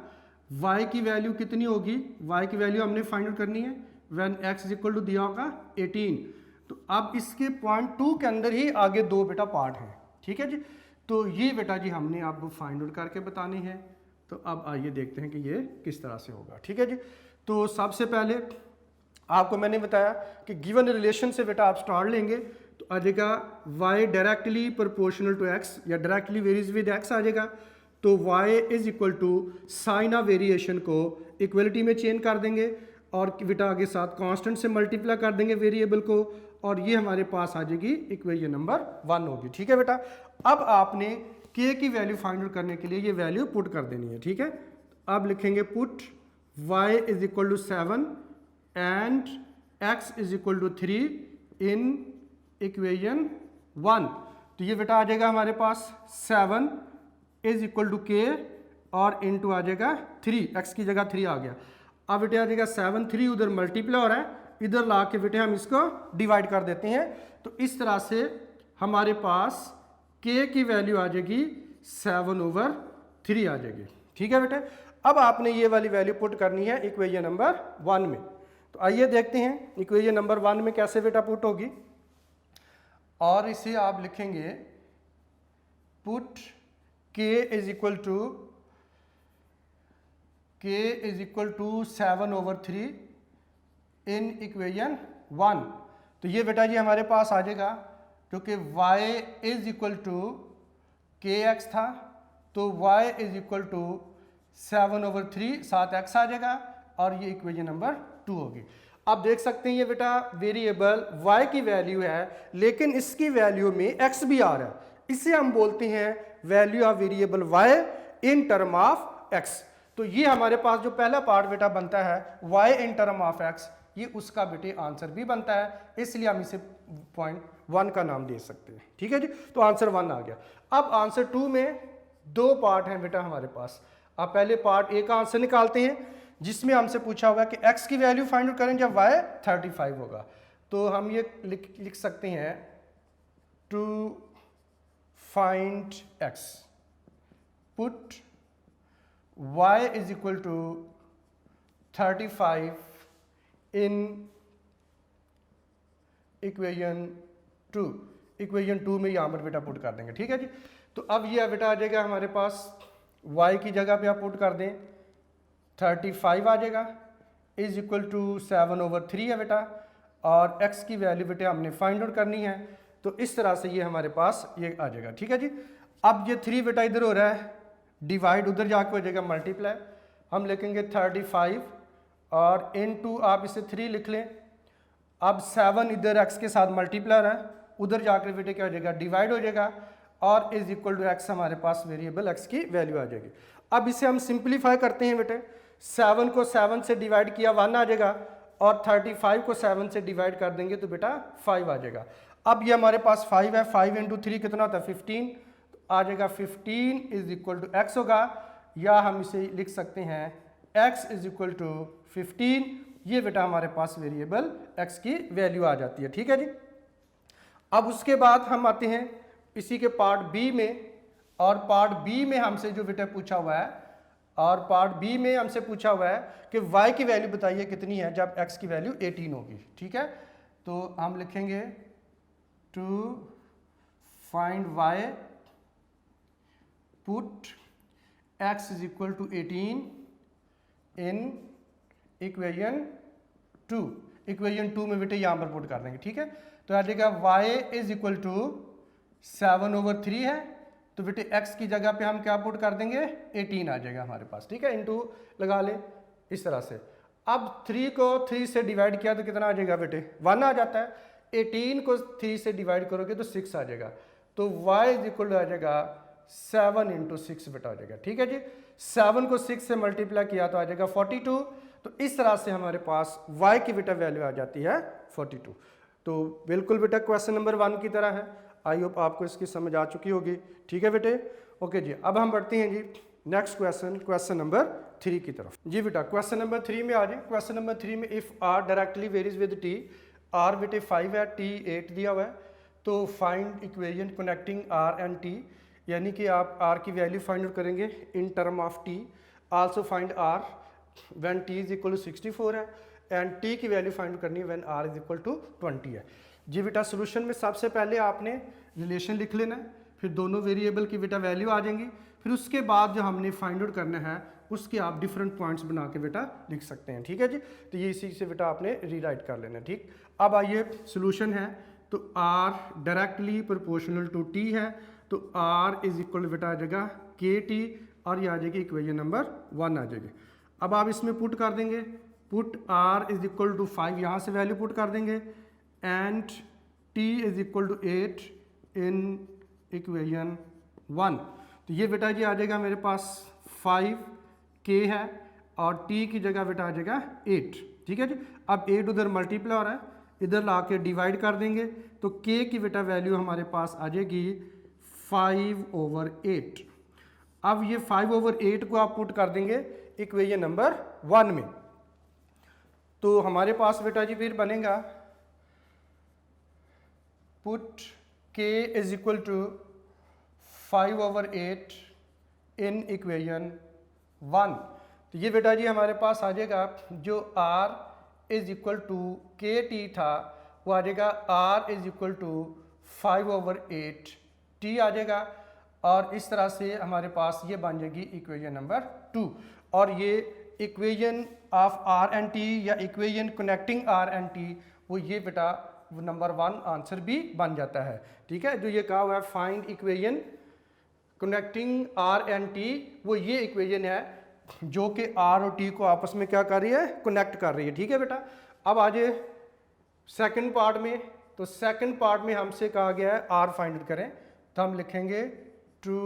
y की वैल्यू कितनी होगी, y की वैल्यू हमने फाइंड आउट करनी है when x is equal to दिया होगा 18। तो अब इसके पॉइंट 2 के अंदर ही आगे 2 बेटा पार्ट हैं, ठीक है जी। तो ये बेटा जी हमने आपको फाइंड आउट करके बतानी है। तो अब आइए देखते हैं कि ये किस तरह से होगा, ठीक है जी। तो सबसे पहले आपको मैंने बताया कि गिवन रिलेशन से बेटा आप स्टार्ट लेंगे तो आ जाएगा y directly proportional to x या डायरेक्टली वेरीज विद x आ जाएगा। तो y is equal to sign of variation को इक्वलिटी में चेंज कर देंगे और बेटा आगे साथ कांस्टेंट से मल्टीप्लाई कर देंगे वेरिएबल को, और ये हमारे पास आ जाएगी इक्वेशन नंबर 1 होगी, ठीक है बेटा। अब आपने k की वैल्यू फाइंड आउट करने के लिए ये वैल्यू पुट कर देनी है, ठीक है। अब लिखेंगे put y is equal to 7 and x is equal to 3 in equation 1। तो ये बेटा आ जाएगा हमारे पास 7 इज इक्वल टू k और इनटू आ जाएगा 3, x की जगह 3 आ गया। अब बेटे आ जाएगा 7, 3 उधर मल्टीप्लाई हो रहा है, इधर ला के बेटे हम इसको डिवाइड कर देते हैं। तो इस तरह से हमारे पास k की वैल्यू आ जाएगी 7/3 आ जाएगी, ठीक है बेटे। अब आपने ये वाली वैल्यू पुट करनी है इक्वेशन नंबर 1 में। तो आइए देखते हैं इक्वेशन नंबर 1 में कैसे बेटा पुट होगी। और इसे आप लिखेंगे put k is equal to 7/3 in equation 1। तो ये बेटा जी हमारे पास आ जाएगा, क्योंकि y is equal to kx था तो y इज इक्वल टू 7/3 साथ x आ जाएगा और ये इक्वेशन नंबर 2 होगी। आप देख सकते हैं ये बेटा वेरिएबल y की वैल्यू है लेकिन इसकी वैल्यू में x भी आ रहा है, इसे हम बोलते हैं value of variable y in term of x। तो ये हमारे पास जो पहला पार्ट बेटा बनता है y in term of x, ये उसका बेटे आंसर भी बनता है, इसलिए हम इसे पॉइंट 1 का नाम दे सकते हैं, ठीक है जी। तो आंसर 1 आ गया। अब आंसर 2 में 2 पार्ट हैं बेटा हमारे पास। अब पहले पार्ट ए का आंसर निकालते हैं जिसमें हमसे पूछा होगा कि x की वैल्यू फाइंड आउट करें जब y 35 होगा। तो हम ये लिख सकते हैं to find x put y is equal to 35 in equation 2। Equation 2 में यहाँ पर बेटा पुट कर देंगे, ठीक है जी। तो अब ये बेटा आ जाएगा हमारे पास y की जगह पे आप पुट कर दें 35 आ जाएगा इज इक्वल टू 7/3 है बेटा, और x की वैल्यू बेटे हमने फाइंड आउट करनी है। तो इस तरह से ये हमारे पास ये आ जाएगा, ठीक है जी। अब ये 3 बेटा इधर हो रहा है डिवाइड, उधर जाके हो जाएगा मल्टीप्लाई। हम लिखेंगे 35 और इनटू आप इसे 3 लिख लें। अब 7 इधर x के साथ मल्टीप्लाई रहा है, उधर जाकर बेटे क्या हो जाएगा डिवाइड हो जाएगा और इज इक्वल टू x हमारे पास वेरिएबल x की वैल्यू आ जाएगी। अब इसे हम सिंप्लीफाई करते हैं बेटे, 7 को 7 से डिवाइड किया 1 आ जाएगा और 35 को 7 से डिवाइड कर देंगे तो बेटा 5 आ जाएगा। अब ये हमारे पास 5 है, 5 इंटू 3 कितना होता है 15, तो आ जाएगा 15 इज इक्वल टू x होगा, या हम इसे लिख सकते हैं x इज इक्वल टू 15। ये बेटा हमारे पास वेरिएबल x की वैल्यू आ जाती है, ठीक है जी। अब उसके बाद हम आते हैं इसी के पार्ट बी में, और पार्ट बी में हमसे जो बेटा पूछा हुआ है, और पार्ट बी में हमसे पूछा हुआ है कि y की वैल्यू बताइए कितनी है जब x की वैल्यू 18 होगी, ठीक है। तो हम लिखेंगे to find y put x is equal to 18 in equation 2। Equation 2 में बेटे यहाँ पर पुट कर देंगे, ठीक है। तो आ जाएगा y इज इक्वल टू 7/3 है, तो बेटे x की जगह पे हम क्या पुट कर देंगे 18 आ जाएगा हमारे पास, ठीक है। इनटू लगा ले इस तरह से। अब 3 को 3 से डिवाइड किया तो कितना आ जाएगा बेटे 1 आ जाता है। 18 को 3 से डिवाइड करोगे तो 6 आ जाएगा, तो y इज इक्वल टू आ जाएगा 7 इंटू 6 बेटा आ जाएगा, ठीक है जी। 7 को 6 से मल्टीप्लाई किया तो आ जाएगा 42। तो इस तरह से हमारे पास y की बेटा वैल्यू आ जाती है 42। तो बिल्कुल बेटा क्वेश्चन नंबर 1 की तरह है। आई होप आपको इसकी समझ आ चुकी होगी, ठीक है बेटे। ओके जी, अब हम बढ़ते हैं जी नेक्स्ट क्वेश्चन नंबर 3 की तरफ। जी बेटा क्वेश्चन नंबर 3 में आ जाए। क्वेश्चन नंबर 3 में if r directly varies with t, r बेटे 5 है, टी 8 दिया हुआ है, तो find equation connecting are and t, यानी कि आप आर की वैल्यू फाइंड आउट करेंगे in term of t. Also find r when t is equal to 64 है, एंड टी की वैल्यू फाइंड करनी है when r is equal to 20 है। जी बेटा सोल्यूशन में सबसे पहले आपने रिलेशन लिख लेना है, फिर दोनों वेरिएबल की बेटा वैल्यू आ जाएंगी, फिर उसके बाद जो हमने फाइंड आउट करना है उसके आप डिफरेंट पॉइंट्स बना के बेटा लिख सकते हैं। ठीक है जी, तो ये इसी से बेटा आपने रीराइट कर लेना है। ठीक, अब आइए सोल्यूशन है, तो r directly proportional to t है, तो आर इज इक्वल बेटा आ जाएगा के टी, और ये आ जाएगी इक्वेशन नंबर 1 आ जाएगी। अब आप इसमें पुट कर देंगे, put r is equal to 5, यहाँ से वैल्यू पुट कर देंगे, and t is equal to 8 in equation 1। तो ये बेटा जी आ जाएगा मेरे पास 5 के है, और टी की जगह बेटा आ जाएगा 8। ठीक है जी, अब 8 उधर मल्टीप्लाई हो रहा है, इधर ला के डिवाइड कर देंगे, तो के की बेटा वैल्यू हमारे पास आ जाएगी 5/8। अब ये 5/8 को आप पुट कर देंगे इक्वेशन नंबर 1 में, तो हमारे पास बेटा जी फिर बनेगा put k is equal to 5/8 in equation 1। तो ये बेटा जी हमारे पास आ जाएगा जो r is equal to K T था, वो आ जाएगा r is equal to 5/8 T आ जाएगा, और इस तरह से हमारे पास ये बन जाएगी इक्वेशन नंबर 2। और ये equation of R and T या equation connecting are and T, वो ये बेटा नंबर 1 आंसर भी बन जाता है। ठीक है, जो ये कहा हुआ है find equation connecting are and T, वो ये इक्वेशन है जो कि आर और टी को आपस में क्या कर रही है, कनेक्ट कर रही है। ठीक है बेटा, अब आ जाए सेकंड पार्ट में। तो सेकंड पार्ट में हमसे कहा गया है आर फाइंड आउट करें, तो हम लिखेंगे to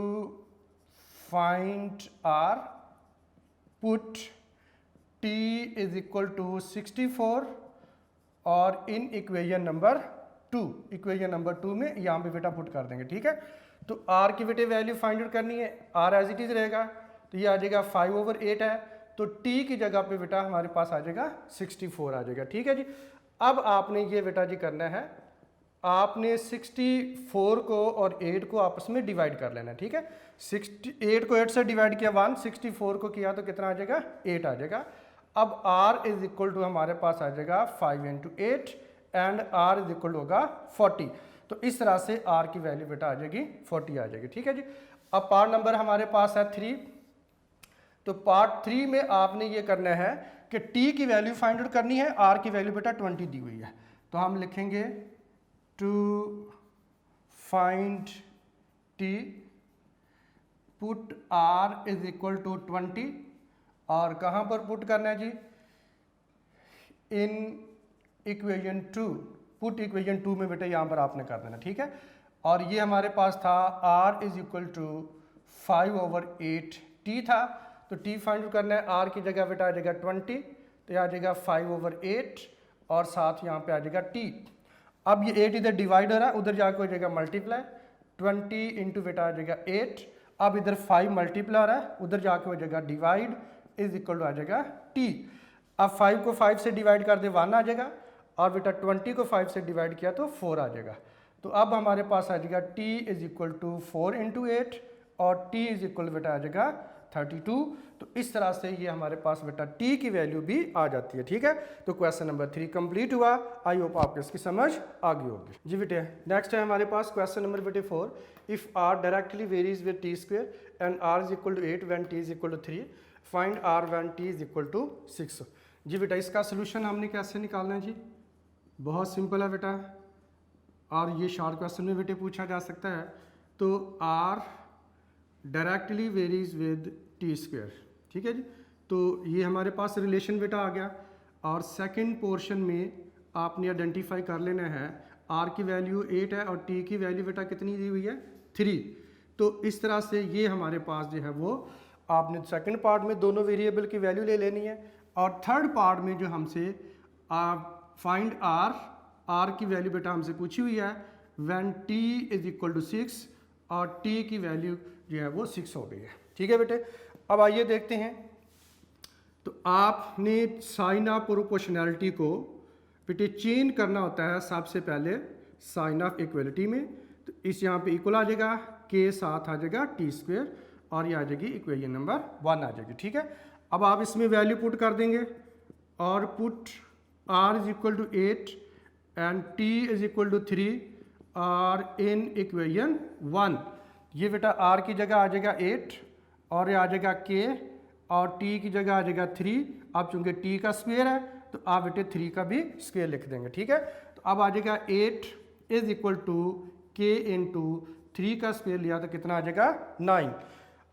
find r put t is equal to 64 और in equation number 2, equation number 2 में यहाँ पे बेटा पुट कर देंगे। ठीक है, तो आर की बेटे वैल्यू फाइंड आउट करनी है, आर एज इट इज रहेगा, तो ये आ जाएगा 5/8 है, तो टी की जगह पे बेटा हमारे पास आ जाएगा 64 आ जाएगा। ठीक है जी, अब आपने ये बेटा जी करना है, आपने 64 को और 8 को आपस में डिवाइड कर लेना है। ठीक है, 8 को 8 से डिवाइड किया 1, 64 को किया तो कितना आ जाएगा, 8 आ जाएगा। अब r इज इक्वल टू हमारे पास आ जाएगा 5 × 8 and r is equal to होगा 40। तो इस तरह से r की वैल्यू बेटा आ जाएगी 40 आ जाएगी। ठीक है जी, अब पार्ट नंबर हमारे पास है 3। तो पार्ट 3 में आपने ये करना है कि t की वैल्यू फाइंड आउट करनी है, r की वैल्यू बेटा 20 दी हुई है, तो हम लिखेंगे to find t put r is equal to 20, और कहाँ पर पुट करना है जी, इन इक्वेशन 2, पुट इक्वेशन 2 में बेटा यहाँ पर आपने कर देना। ठीक है, और ये हमारे पास था r is equal to 5/8 t था, तो t फाइंड करना है, r की जगह बेटा आ जाएगा 20, तो यह आ जाएगा 5/8 और साथ यहाँ पे आ जाएगा t। अब ये 8 इधर डिवाइड हो रहा है, उधर जाकर हो जाएगा मल्टीप्लाई, 20 इंटू बेटा आ जाएगा 8। अब इधर 5 मल्टीप्लाई हो रहा है, उधर जाके हो जाएगा डिवाइड, इज इक्वल टू आ जाएगा t। अब 5 को 5 से डिवाइड कर दे 1 आ जाएगा, और बेटा 20 को 5 से डिवाइड किया तो 4 आ जाएगा। तो अब हमारे पास आ जाएगा t इज इक्वल टू 4 × 8 और t इज इक्वल बेटा आ जाएगा 32। तो इस तरह से ये हमारे पास बेटा t की वैल्यू भी आ जाती है। ठीक है, तो क्वेश्चन नंबर 3 कंप्लीट हुआ। आई होप आपको इसकी समझ आ गई होगी। जी बेटे नेक्स्ट है हमारे पास क्वेश्चन नंबर बेटे 4। If r directly varies with t square and r is equal to 8 when t is equal to 3, find r when t is equal to 6। जी बेटा इसका सोल्यूशन हमने कैसे निकालना है जी, बहुत सिंपल है बेटा, और ये शॉर्ट क्वेश्चन में बेटे पूछा जा सकता है। तो r directly varies with T square. ठीक है जी, तो ये हमारे पास रिलेशन बेटा आ गया, और सेकंड पोर्शन में आपने आइडेंटिफाई कर लेना है r की वैल्यू 8 है और t की वैल्यू बेटा कितनी दी हुई है 3। तो इस तरह से ये हमारे पास जो है वो आपने सेकंड पार्ट में दोनों वेरिएबल की वैल्यू ले लेनी है, और थर्ड पार्ट में जो हमसे फाइंड r की वैल्यू बेटा हमसे पूछी हुई है when t is equal to 6 और t की वैल्यू जो है वो 6 हो गई है। ठीक है बेटे, अब आइए देखते हैं। तो आपने साइन ऑफ प्रोपोर्शनैलिटी को बेटे चेंज करना होता है सबसे पहले साइन ऑफ इक्वलिटी में। तो इस यहाँ पे इक्वल आ जाएगा, के साथ आ जाएगा टी स्क्वेयर और ये आ जाएगी इक्वेशन नंबर 1 आ जाएगी। ठीक है, अब आप इसमें वैल्यू पुट कर देंगे और put r is equal to 8 and t is equal to 3 और इन इक्वेशन 1। ये बेटा r की जगह आ जाएगा 8 और ये आ जाएगा k और t की जगह आ जाएगा 3। अब चूंकि t का स्क्वायर है तो आप बेटे 3 का भी स्क्वायर लिख देंगे। ठीक है, तो अब आ जाएगा 8 is equal to k into 3 का स्क्वायर लिया तो कितना आ जाएगा 9।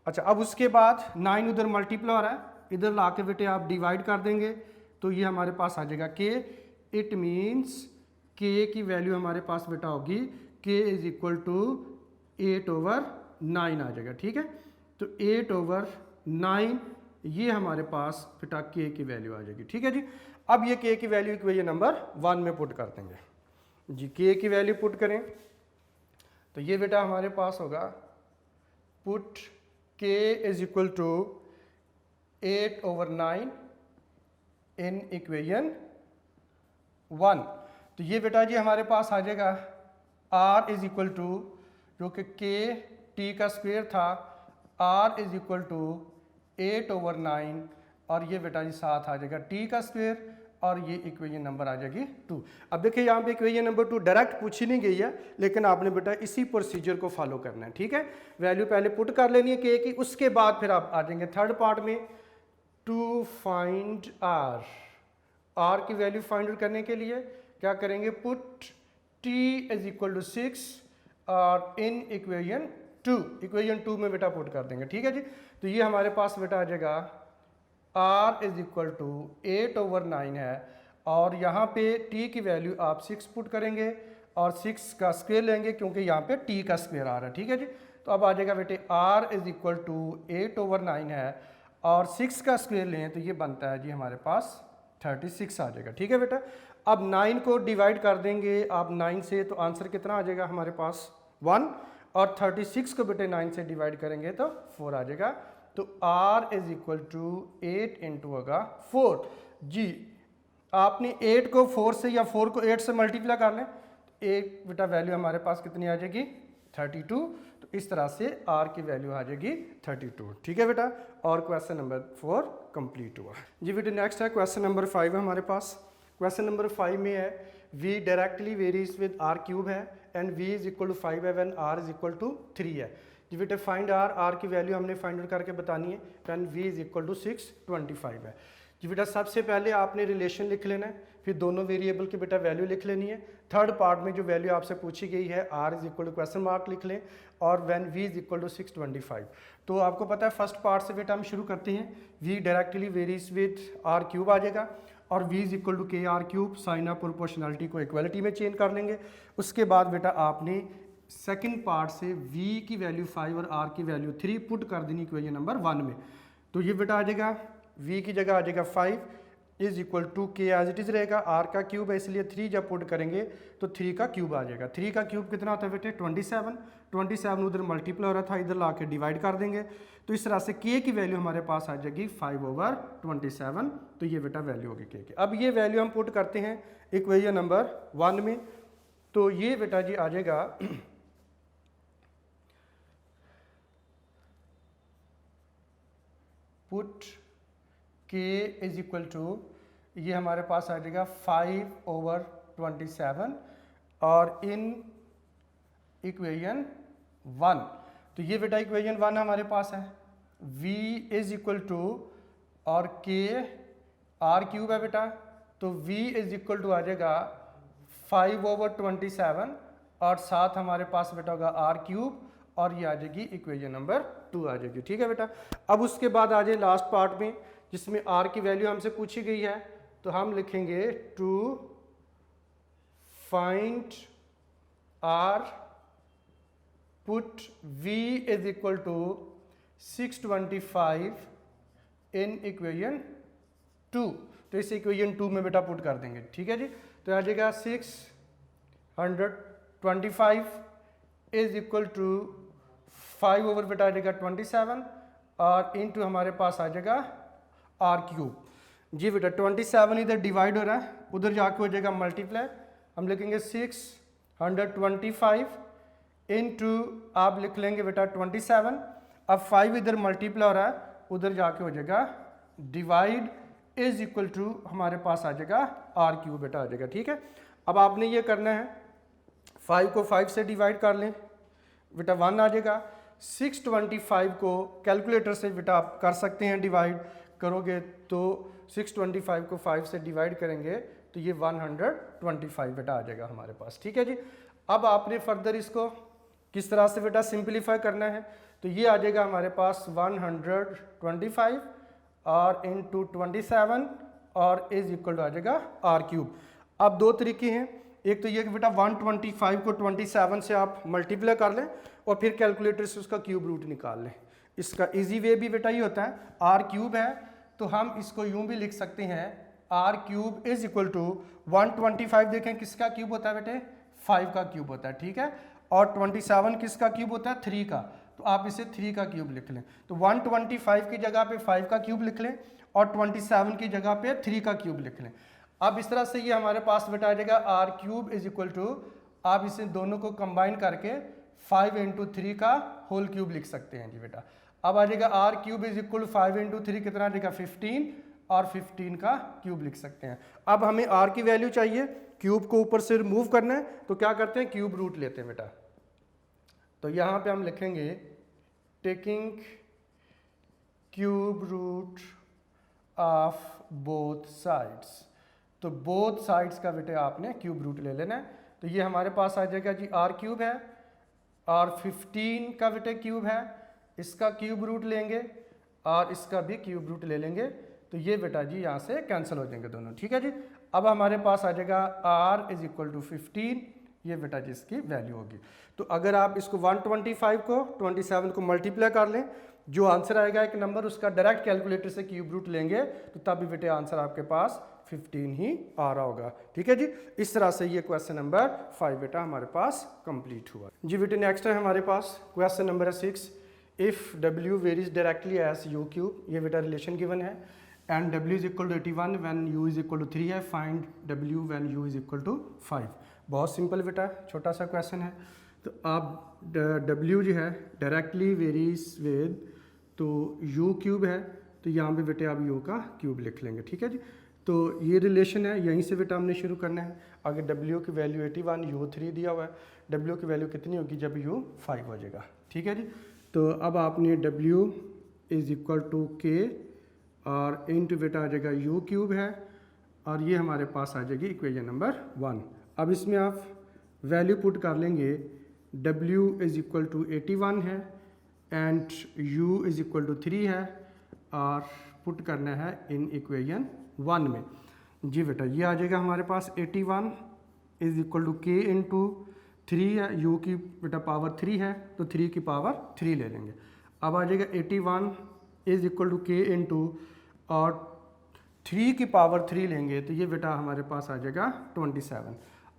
अच्छा, अब उसके बाद 9 उधर मल्टीप्लाई हो रहा है, इधर ला के बेटे आप डिवाइड कर देंगे तो ये हमारे पास आ जाएगा k। इट मीन्स k की वैल्यू हमारे पास बेटा होगी k इज इक्वल टू 8/9 आ जाएगा। ठीक है, तो 8/9 ये हमारे पास बेटा k की वैल्यू आ जाएगी। ठीक है जी, अब ये k की वैल्यू इक्वेशन नंबर 1 में पुट कर देंगे जी। k की वैल्यू पुट करें तो ये बेटा हमारे पास होगा put k is equal to 8/9 in equation 1। तो ये बेटा जी हमारे पास आ जाएगा r इज इक्वल टू जो कि k t का स्क्वायर था, r इज इक्वल टू 8/9 और ये बेटा जी साथ आ जाएगा t का स्क्वायर और ये इक्वेशन नंबर आ जाएगी 2। अब देखिए यहाँ पे इक्वेशन नंबर 2 डायरेक्ट पूछी नहीं गई है, लेकिन आपने बेटा इसी प्रोसीजर को फॉलो करना है। ठीक है, वैल्यू पहले पुट कर लेनी है k की, उसके बाद फिर आप आ जाएंगे थर्ड पार्ट में टू फाइंड r की वैल्यू फाइंड आउट करने के लिए क्या करेंगे, put t is equal to 6 और इन इक्वेशन 2 में बेटा पुट कर देंगे। ठीक है जी, तो ये हमारे पास बेटा आ जाएगा r इज इक्वल टू 8/9 है और यहाँ पे t की वैल्यू आप 6 पुट करेंगे और 6 का स्क्वायर लेंगे क्योंकि यहाँ पे t का स्क्वायर आ रहा है। ठीक है जी, तो अब आ जाएगा बेटे r इज इक्वल टू 8/9 है और 6 का स्क्वायर लें तो ये बनता है जी हमारे पास 36 आ जाएगा। ठीक है बेटा, अब 9 को डिवाइड कर देंगे आप 9 से तो आंसर कितना आ जाएगा हमारे पास 1 और 36 को बेटे 9 से डिवाइड करेंगे तो 4 आ जाएगा। तो r is equal to 8 into होगा 4 जी। आपने 8 को 4 से या 4 को 8 से मल्टीप्लाई कर लें तो एक बेटा वैल्यू हमारे पास कितनी आ जाएगी 32। तो इस तरह से r की वैल्यू आ जाएगी 32। ठीक है बेटा, और क्वेश्चन नंबर 4 कंप्लीट हुआ जी। बेटे नेक्स्ट है क्वेश्चन नंबर 5 है हमारे पास। क्वेश्चन नंबर 5 में है v directly varies with r cube है and v is equal to 5 है when r is equal to 3 है जी। बेटे फाइंड r की वैल्यू हमने फाइंड आउट करके बतानी है when v is equal to 625 है जी। बेटा सबसे पहले आपने रिलेशन लिख लेना है, फिर दोनों वेरिएबल की बेटा वैल्यू लिख लेनी है। थर्ड पार्ट में जो वैल्यू आपसे पूछी गई है r is equal to question mark लिख लें और when v is equal to 625। तो आपको पता है फर्स्ट पार्ट से बेटा हम शुरू करते हैं। v directly varies with r cube आ जाएगा और v is equal to K R cube, sign of proportionality को इक्वलिटी में चेंज कर लेंगे। उसके बाद बेटा आपने सेकंड पार्ट से v की वैल्यू 5 और r की वैल्यू 3 पुट कर देनी इक्वेशन नंबर 1 में। तो ये बेटा आ जाएगा v की जगह आ जाएगा 5 इज इक्वल टू के एज इट इज रहेगा, r का क्यूब है इसलिए 3 जब पुट करेंगे तो 3 का क्यूब आ जाएगा। 3 का क्यूब कितना होता है बेटे 27 उधर मल्टीप्लाई हो रहा था, इधर ला के डिवाइड कर देंगे तो इस तरह से k की वैल्यू हमारे पास आ जाएगी 5/27। तो ये बेटा वैल्यू होगी k की। अब ये वैल्यू हम पुट करते हैं इक्वेशन नंबर 1 में, तो ये बेटा जी आ जाएगा put k is equal to ये हमारे पास आ जाएगा 5/27 और इन इक्वेशन 1। तो ये बेटा इक्वेशन 1 हमारे पास है। v इज इक्वल टू और k r क्यूब है बेटा, तो v इज इक्वल टू आ जाएगा 5/27 और साथ हमारे पास बेटा होगा r क्यूब और ये आ जाएगी इक्वेशन नंबर 2 आ जाएगी। ठीक है बेटा, अब उसके बाद आ जाए लास्ट पार्ट में जिसमें r की वैल्यू हमसे पूछी गई है। तो हम लिखेंगे to find r put v is equal to 625 in equation 2। तो इस इक्वेशन 2 में बेटा पुट कर देंगे। ठीक है जी, तो आ जाएगा 625 इज इक्वल टू 5 ओवर बेटा आ जाएगा 27 और इनटू हमारे पास आ जाएगा आर क्यूब। जी बेटा 27 इधर डिवाइड हो रहा है, उधर जाके हो जाएगा मल्टीप्लाई। हम लिखेंगे 625 इनटू आप लिख लेंगे बेटा 27। अब 5 इधर मल्टीप्लाई हो रहा है, उधर जाके हो जाएगा डिवाइड इज इक्वल टू हमारे पास आ जाएगा आर क्यूब बेटा आ जाएगा। ठीक है, अब आपने ये करना है 5 को 5 से डिवाइड कर लें बेटा 1 आ जाएगा। 625 को कैलकुलेटर से बेटा आप कर सकते हैं, डिवाइड करोगे तो 625 को 5 से डिवाइड करेंगे तो ये 125 बेटा आ जाएगा हमारे पास। ठीक है जी, अब आपने फर्दर इसको किस तरह से बेटा सिंप्लीफाई करना है, तो ये आ जाएगा हमारे पास 125 और इनटू 27 और इज इक्वल टू आ जाएगा आर क्यूब। अब दो तरीके हैं, एक तो ये कि बेटा 125 को 27 से आप मल्टीप्लाई कर लें और फिर कैलकुलेटर से उसका क्यूब रूट निकाल लें। इसका इजी वे भी बेटा ये होता है, आर क्यूब है तो हम इसको यूं भी लिख सकते हैं r cube is equal to 125 देखें किसका क्यूब होता है बेटे 5 का क्यूब होता है। ठीक है, और 27 किसका क्यूब होता है 3 का, तो आप इसे 3 का क्यूब लिख लें। तो 125 की जगह पे 5 का क्यूब लिख लें और 27 की जगह पे 3 का क्यूब लिख लें। अब इस तरह से ये हमारे पास बेटा आ जाएगा r cube is equal to, आप इसे दोनों को कंबाइन करके 5 इंटू 3 का होल क्यूब लिख सकते हैं जी बेटा। अब आ जाएगा r cube is equal 5 into 3 कितना आ जाएगा 15 और 15 का क्यूब लिख सकते हैं। अब हमें आर की वैल्यू चाहिए, क्यूब को ऊपर से रिमूव करना है, तो क्या करते हैं क्यूब रूट लेते हैं बेटा। तो यहाँ पे हम लिखेंगे taking cube root of both sides, तो बोथ साइड्स का बेटे आपने क्यूब रूट ले लेना है। तो ये हमारे पास आ जाएगा जी आर क्यूब है और 15 का बेटे क्यूब है, इसका क्यूब रूट लेंगे और इसका भी क्यूब रूट ले लेंगे, तो ये बेटा जी यहाँ से कैंसिल हो जाएंगे दोनों। ठीक है जी, अब हमारे पास आ जाएगा r इज इक्वल टू 15, ये बेटा जी इसकी वैल्यू होगी। तो अगर आप इसको 125 को 27 को मल्टीप्लाई कर लें, जो आंसर आएगा एक नंबर उसका डायरेक्ट कैलकुलेटर से क्यूब रूट लेंगे तो तब भी बेटे आंसर आपके पास 15 ही आ रहा होगा। ठीक है जी, इस तरह से ये क्वेश्चन नंबर 5 बेटा हमारे पास कंप्लीट हुआ जी बेटे। नेक्स्ट है हमारे पास question number 6, if w varies directly as u cube, ये बेटा रिलेशन गिवन है, and w is equal to 81 when u is equal to 3 है, find w when u is equal to 5। बहुत सिंपल बेटा, छोटा सा क्वेश्चन है। तो आप w जो है डायरेक्टली वेरीज विद, तो u क्यूब है तो यहाँ पे बेटे आप u का क्यूब लिख लेंगे। ठीक है जी, तो ये रिलेशन है, यहीं से बेटा हमने शुरू करना है। आगे w की वैल्यू 81, u 3 दिया हुआ है, w की वैल्यू कितनी होगी जब u 5 हो जाएगा। ठीक है जी, तो अब आपने w is equal to k और इंटू बेटा आ जाएगा u क्यूब है और ये हमारे पास आ जाएगी इक्वेशन नंबर 1। अब इसमें आप वैल्यू पुट कर लेंगे, w इज इक्वल टू 81 है and u is equal to 3 है और पुट करना है इन इक्वेशन 1 में। जी बेटा ये आ जाएगा हमारे पास 81 is equal to k into 3 है, u की बेटा पावर 3 है तो 3 की पावर 3 ले लेंगे। अब आ जाएगा 81 is equal to k into और 3 की पावर 3 लेंगे तो ये बेटा हमारे पास आ जाएगा 27।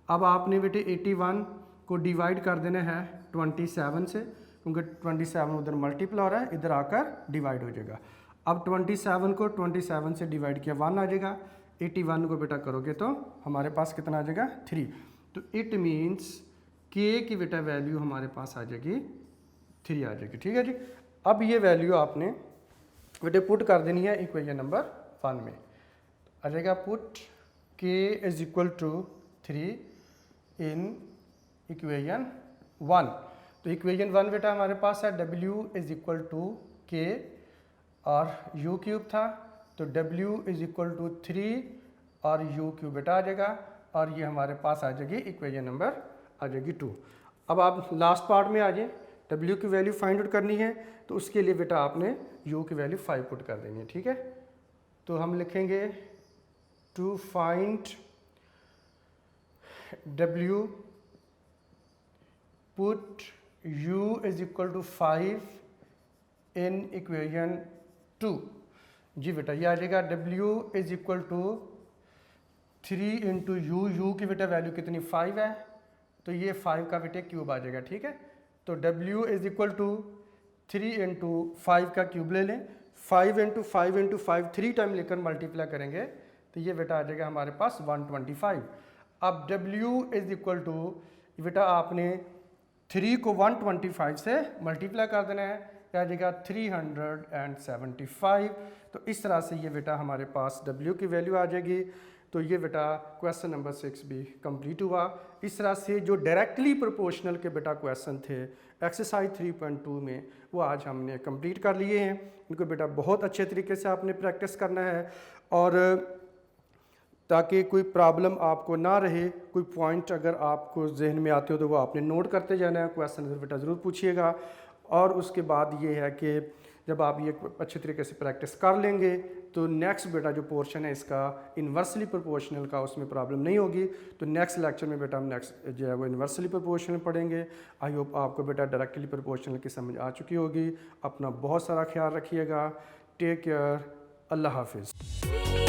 अब आपने बेटे 81 को डिवाइड कर देना है 27 से, क्योंकि 27 उधर मल्टीप्लाई हो रहा है, इधर आकर डिवाइड हो जाएगा। अब 27 को 27 से डिवाइड किया 1 आ जाएगा, 81 को बेटा करोगे तो हमारे पास कितना आ जाएगा 3। तो इट मीन्स k की बेटा वैल्यू हमारे पास आ जाएगी 3 आ जाएगी। ठीक है जी, अब ये वैल्यू आपने बेटे पुट कर देनी है इक्वेशन नंबर 1 में। आ जाएगा put k is equal to 3 in equation 1। तो इक्वेशन 1 बेटा हमारे पास है w is equal to k और u क्यूब था, तो w इज इक्वल टू 3 और u क्यूब बेटा आ जाएगा और ये हमारे पास आ जाएगी इक्वेशन नंबर आ जाएगी 2। अब आप लास्ट पार्ट में आ जाए, w की वैल्यू फाइंड आउट करनी है तो उसके लिए बेटा आपने u की वैल्यू 5 पुट कर देनी है। ठीक है, तो हम लिखेंगे to find w put u is equal to 5 in equation 2। जी बेटा ये आ जाएगा w is equal to 3 into u की बेटा वैल्यू कितनी 5 है तो ये 5 का बेटे क्यूब आ जाएगा। ठीक है, तो w is equal to 3 into 5 का क्यूब ले लें, 5 इंटू 5 इंटू 5 3 टाइम लेकर मल्टीप्लाई करेंगे तो ये बेटा आ जाएगा हमारे पास 125। अब W इज इक्वल टू, बेटा आपने 3 को 125 से मल्टीप्लाई कर देना है, क्या आ जाएगा 375। तो इस तरह से ये बेटा हमारे पास W की वैल्यू आ जाएगी। तो ये बेटा क्वेश्चन नंबर 6 भी कंप्लीट हुआ। इस तरह से जो डायरेक्टली प्रोपोर्शनल के बेटा क्वेश्चन थे एक्सरसाइज 3.2 में वो आज हमने कंप्लीट कर लिए हैं। इनको बेटा बहुत अच्छे तरीके से आपने प्रैक्टिस करना है और ताकि कोई प्रॉब्लम आपको ना रहे, कोई पॉइंट अगर आपको जहन में आते हो तो वो आपने नोट करते जाना है, क्वेश्चन बेटा ज़रूर पूछिएगा। और उसके बाद ये है कि जब आप ये अच्छे तरीके से प्रैक्टिस कर लेंगे तो नेक्स्ट बेटा जो पोर्शन है इसका इन्वर्सली प्रोपोर्शनल का, उसमें प्रॉब्लम नहीं होगी। तो नेक्स्ट लेक्चर में बेटा हम नेक्स्ट जो है वो इन्वर्सली प्रोपोर्शनल पढ़ेंगे। आई होप आपको बेटा डायरेक्टली प्रोपोर्शनल की समझ आ चुकी होगी। अपना बहुत सारा ख्याल रखिएगा। Take care. अल्लाह हाफिज़।